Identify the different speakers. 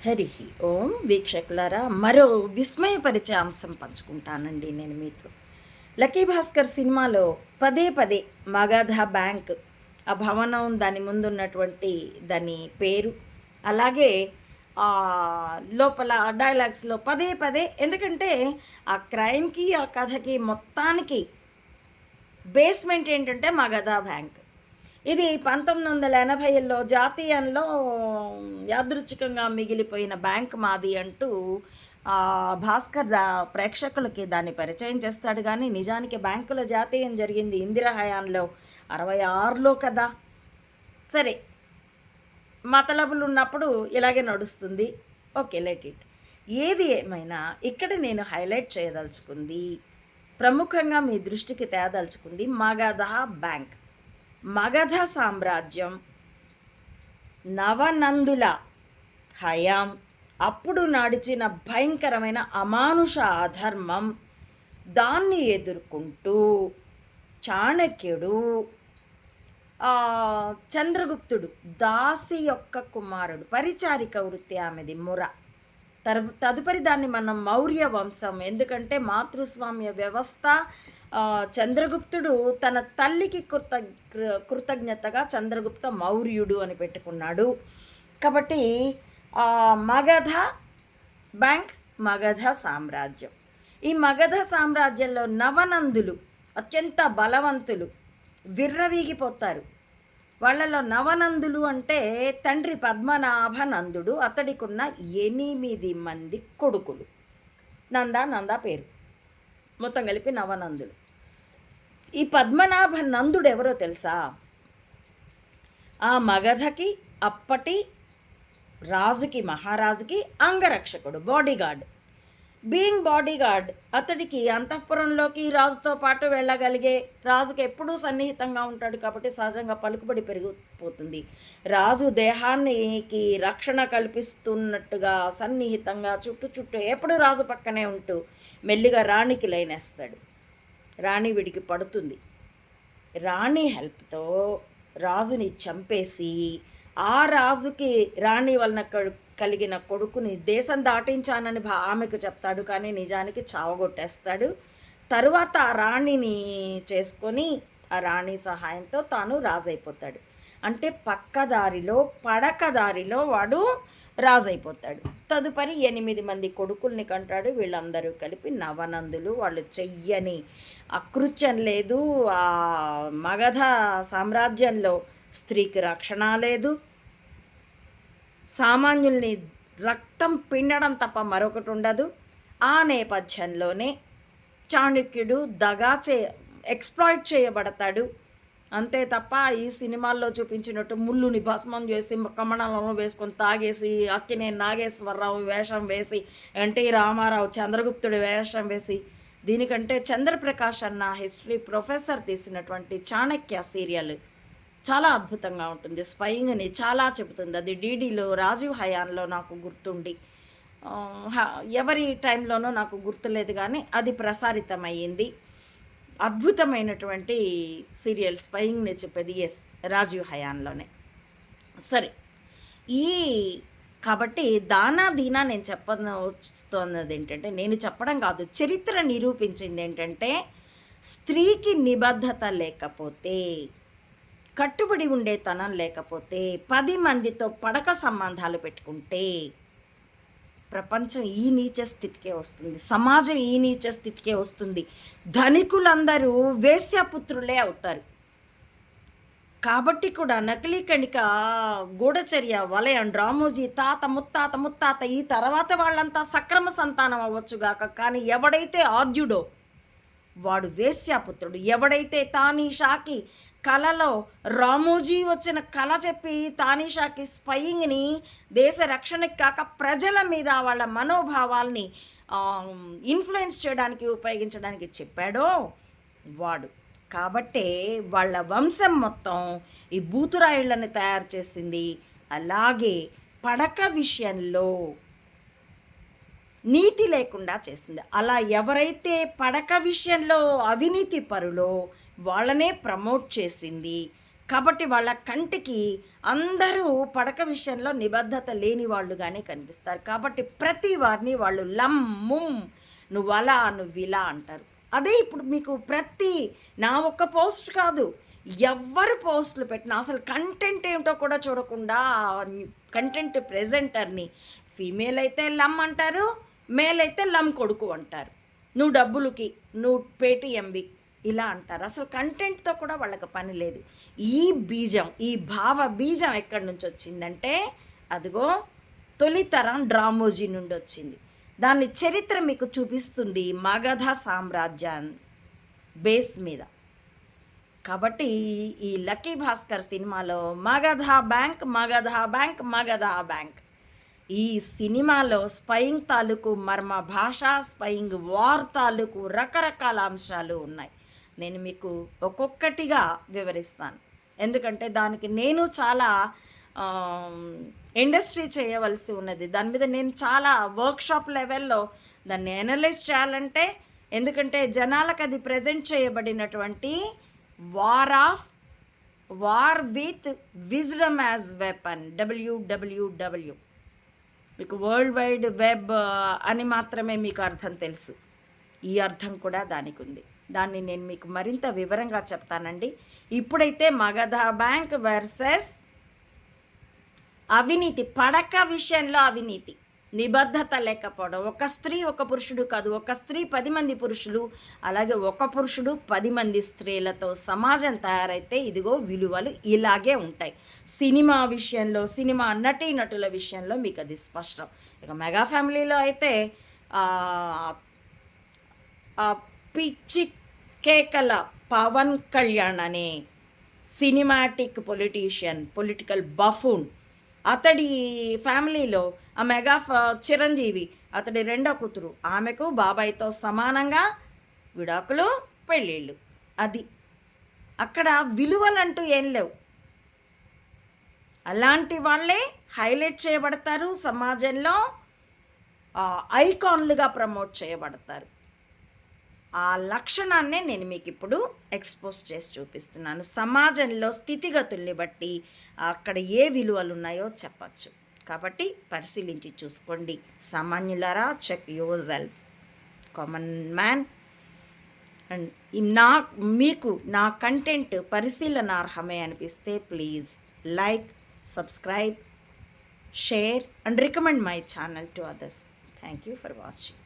Speaker 1: హరి ఓం వీక్షకులారా, మరో విస్మయపరిచే అంశం పంచుకుంటానండి నేను మీతో. లక్కీ భాస్కర్ సినిమాలో పదే పదే మగధ బ్యాంక్, ఆ భవనం, దాని ముందు ఉన్నటువంటి దాని పేరు, అలాగే లోపల డైలాగ్స్లో పదే పదే, ఎందుకంటే ఆ క్రైమ్కి ఆ కథకి మొత్తానికి బేస్మెంట్ ఏంటంటే మగధ బ్యాంక్. ఇది 1980లో జాతీయంలో యాదృచ్ఛికంగా మిగిలిపోయిన బ్యాంక్ మాది అంటూ భాస్కర్ ప్రేక్షకులకి దాన్ని పరిచయం చేస్తాడు. కానీ నిజానికి బ్యాంకుల జాతీయం జరిగింది ఇందిరా హయాంలో 66లో కదా. సరే, మతలబులు ఉన్నప్పుడు ఇలాగే నడుస్తుంది. Okay, let it. ఏది ఏమైనా ఇక్కడ నేను హైలైట్ చేయదలుచుకుంది, ప్రముఖంగా మీ దృష్టికి తేదలుచుకుంది మగధ బ్యాంక్. మగధ సామ్రాజ్యం, నవనందుల హయాం, అప్పుడు నడిచిన భయంకరమైన అమానుష అధర్మం, దాన్ని ఎదుర్కొంటూ చాణక్యుడు, చంద్రగుప్తుడు దాసి యొక్క కుమారుడు, పరిచారిక వృత్తి ఆమెది ముర. తదుపరి దాన్ని మనం మౌర్య వంశం, ఎందుకంటే మాతృస్వామ్య వ్యవస్థ. చంద్రగుప్తుడు తన తల్లికి కృతజ్ఞతగా చంద్రగుప్త మౌర్యుడు అని పెట్టుకున్నాడు. కాబట్టి మగధ బ్యాంక్, మగధ సామ్రాజ్యం. ఈ మగధ సామ్రాజ్యంలో నవనందులు అత్యంత బలవంతులు, విర్రవీగిపోతారు. వాళ్ళలో నవనందులు అంటే తండ్రి పద్మనాభ నందుడు, అతడికున్న 8 మంది కొడుకులు. నంద పేరు, మొత్తం కలిపి నవనందులు. ఈ పద్మనాభ నందుడు ఎవరో తెలుసా? ఆ మగధకి అప్పటి రాజుకి, మహారాజుకి అంగరక్షకుడు, బాడీగార్డ్. బీయింగ్ బాడీగార్డ్, అతడికి అంతఃపురంలోకి రాజుతో పాటు వెళ్ళగలిగే, రాజుకి ఎప్పుడూ సన్నిహితంగా ఉంటాడు కాబట్టి సహజంగా పలుకుబడి పెరిగిపోతుంది. రాజు దేహానికి రక్షణ కల్పిస్తున్నట్టుగా సన్నిహితంగా చుట్టూ ఎప్పుడు రాజు పక్కనే ఉంటూ మెల్లిగా రాణికి లైనేస్తాడు. రాణి వీడికి పడుతుంది. రాణి హెల్ప్తో రాజుని చంపేసి ఆ రాజుకి రాణి వలన కలిగిన కొడుకుని దేశం దాటించానని ఆమెకు చెప్తాడు. కానీ నిజానికి చావగొట్టేస్తాడు. తరువాత ఆ రాణిని చేసుకొని ఆ రాణి సహాయంతో తాను రాజైపోతాడు. అంటే పక్కదారిలో, పడకదారిలో వాడు రాజైపోతాడు. తదుపరి 8 మంది కొడుకుల్ని కంటాడు. వీళ్ళందరూ కలిపి నవనందులు. వాళ్ళు చెయ్యని అకృత్యం లేదు. ఆ మగధ సామ్రాజ్యంలో స్త్రీకి రక్షణ లేదు. సామాన్యుల్ని రక్తం పిండడం తప్ప మరొకటి ఉండదు. ఆ నేపథ్యంలోనే చాణక్యుడు ఎక్స్ప్లాయిట్ చేయబడతాడు. అంతే తప్ప ఈ సినిమాల్లో చూపించినట్టు ముళ్ళుని భస్మం చేసి కమణాలను వేసుకొని తాగేసి అక్కినేని నాగేశ్వరరావు వేషం వేసి, ఎన్టీ రామారావు చంద్రగుప్తుడి వేషం వేసి, దీనికంటే చంద్రప్రకాష్ అన్న హిస్టరీ ప్రొఫెసర్ తీసినటువంటి చాణక్య సీరియల్ చాలా అద్భుతంగా ఉంటుంది. స్పయింగ్ని చాలా చెబుతుంది. అది డీడీలో రాజీవ్ హయాన్లో నాకు గుర్తుండి, ఎవరి టైంలోనో నాకు గుర్తులేదు కానీ అది ప్రసారితమయ్యింది. అద్భుతమైనటువంటి సీరియల్, స్పయింగ్ని చెప్పేది. ఎస్, రాజీవ్ హయాన్లోనే. సరే, కాబట్టి దీనా నేను చెప్పవస్తున్నది ఏంటంటే, నేను చెప్పడం కాదు, చరిత్ర నిరూపించింది ఏంటంటే, స్త్రీకి నిబద్ధత లేకపోతే, కట్టుబడి ఉండేతనం లేకపోతే, 10 మందితో పడక సంబంధాలు పెట్టుకుంటే ప్రపంచం ఈ నీచ స్థితికే వస్తుంది. సమాజం ఈ నీచ స్థితికే వస్తుంది. ధనికులందరూ వేశ్యాపుత్రులే అవుతారు. కాబట్టి కూడా నకిలీ కణిక, గూఢచర్య, వలయం, డ్రామోజీ, తాత ముత్తాత ఈ తర్వాత వాళ్ళంతా సక్రమ సంతానం అవ్వచ్చుగాక, కానీ ఎవడైతే ఆద్యుడో వాడు వేశ్యాపుత్రుడు. ఎవడైతే తానీషాకి కళలో రామోజీ వచ్చిన కళ చెప్పి తానీషాకి స్పయింగ్ని దేశ రక్షణకి కాక ప్రజల మీద వాళ్ళ మనోభావాల్ని ఇన్ఫ్లుయెన్స్ చేయడానికి, ఉపయోగించడానికి చెప్పాడో వాడు. కాబట్టే వాళ్ళ వంశం మొత్తం ఈ బూతురాయిళ్ళని తయారు చేసింది. అలాగే పడక విషయంలో నీతి లేకుండా చేసింది. అలా ఎవరైతే పడక విషయంలో అవినీతి పరులో వాళ్ళనే ప్రమోట్ చేసింది. కాబట్టి వాళ్ళ కంటికి అందరూ పడక విషయంలో నిబద్ధత లేని వాళ్ళుగానే కనిపిస్తారు. కాబట్టి ప్రతి వారిని వాళ్ళు లం, ముమ్, నువ్వలా, నువ్విలా అంటారు. అదే ఇప్పుడు మీకు నా ఒక్క పోస్ట్ కాదు, ఎవ్వరు పోస్టులు పెట్టినా అసలు కంటెంట్ ఏమిటో కూడా చూడకుండా కంటెంట్ ప్రెజెంటర్ని ఫీమేల్ అయితే లమ్ అంటారు, మేల్ అయితే లమ్ కొడుకు అంటారు. నువ్వు డబ్బులకి, నువ్వు పేటీఎంవి ఇలా అంటారు. అసలు కంటెంట్తో కూడా వాళ్ళకి పని లేదు. ఈ బీజం, ఈ భావ బీజం ఎక్కడి నుంచి వచ్చిందంటే అదిగో తొలితరం డ్రామోజీ నుండి వచ్చింది. దాని చరిత్ర మీకు చూపిస్తుంది మగధ సామ్రాజ్యం బేస్ మీద. కాబట్టి ఈ లక్కీ భాస్కర్ సినిమాలో Magadha bank, Magadha bank, Magadha bank, ఈ సినిమాలో స్పయింగ్ తాలూకు మర్మ భాష, స్పయింగ్ వార్ తాలూకు రకరకాల అంశాలు ఉన్నాయి. నేను మీకు ఒక్కొక్కటిగా వివరిస్తాను, ఎందుకంటే దానికి నేను చాలా ఇండస్ట్రీ చేయవలసి ఉన్నది. దాని మీద నేను చాలా వర్క్షాప్ లెవెల్లో దాన్ని అనలైజ్ చేయాలంటే, ఎందుకంటే జనాలకు అది ప్రజెంట్ చేయబడినటువంటి war with wisdom as weapon, WWW. మీకు వరల్డ్ వైడ్ వెబ్ అని మాత్రమే మీకు అర్థం తెలుసు, ఈ అర్థం కూడా దానికి ఉంది. దాన్ని నేను మీకు మరింత వివరంగా చెప్తానండి. ఇప్పుడైతే మగధ బ్యాంక్ వర్సెస్ అవినీతి, పడక విషయంలో అవినీతి, నిబద్ధత లేకపోవడం. ఒక స్త్రీ ఒక పురుషుడు కాదు, ఒక స్త్రీ 10 మంది పురుషులు, అలాగే ఒక పురుషుడు 10 మంది స్త్రీలతో సమాజం తయారైతే ఇదిగో విలువలు ఇలాగే ఉంటాయి. సినిమా విషయంలో, సినిమా నటీనటుల విషయంలో మీకు అది స్పష్టం. ఇక మెగా ఫ్యామిలీలో అయితే పిచ్చి కేకల పవన్ కళ్యాణ్ అనే సినిమాటిక్ పొలిటికల్ బఫూన్, అతడి ఫ్యామిలీలో ఆ మెగా చిరంజీవి, అతడి రెండో కూతురు, ఆమెకు బాబాయ్తో సమానంగా విడాకులు, పెళ్ళిళ్ళు. అది అక్కడ విలువలంటూ ఏం లేవు. అలాంటి వాళ్ళే హైలైట్ చేయబడతారు, సమాజంలో ఐకాన్లుగా ప్రమోట్ చేయబడతారు. ఆ లక్షణాన్నే నేను మీకు ఇప్పుడు ఎక్స్పోజ్ చేసి చూపిస్తున్నాను. సమాజంలో స్థితిగతుల్ని బట్టి అక్కడ ఏ విలువలు ఉన్నాయో చెప్పచ్చు. కాబట్టి పరిశీలించి చూసుకోండి సామాన్యులారా. Check yourself, common man. And మీకు నా కంటెంట్ పరిశీలనార్హమే అనిపిస్తే please like, subscribe, share and recommend my channel to others. Thank you for watching.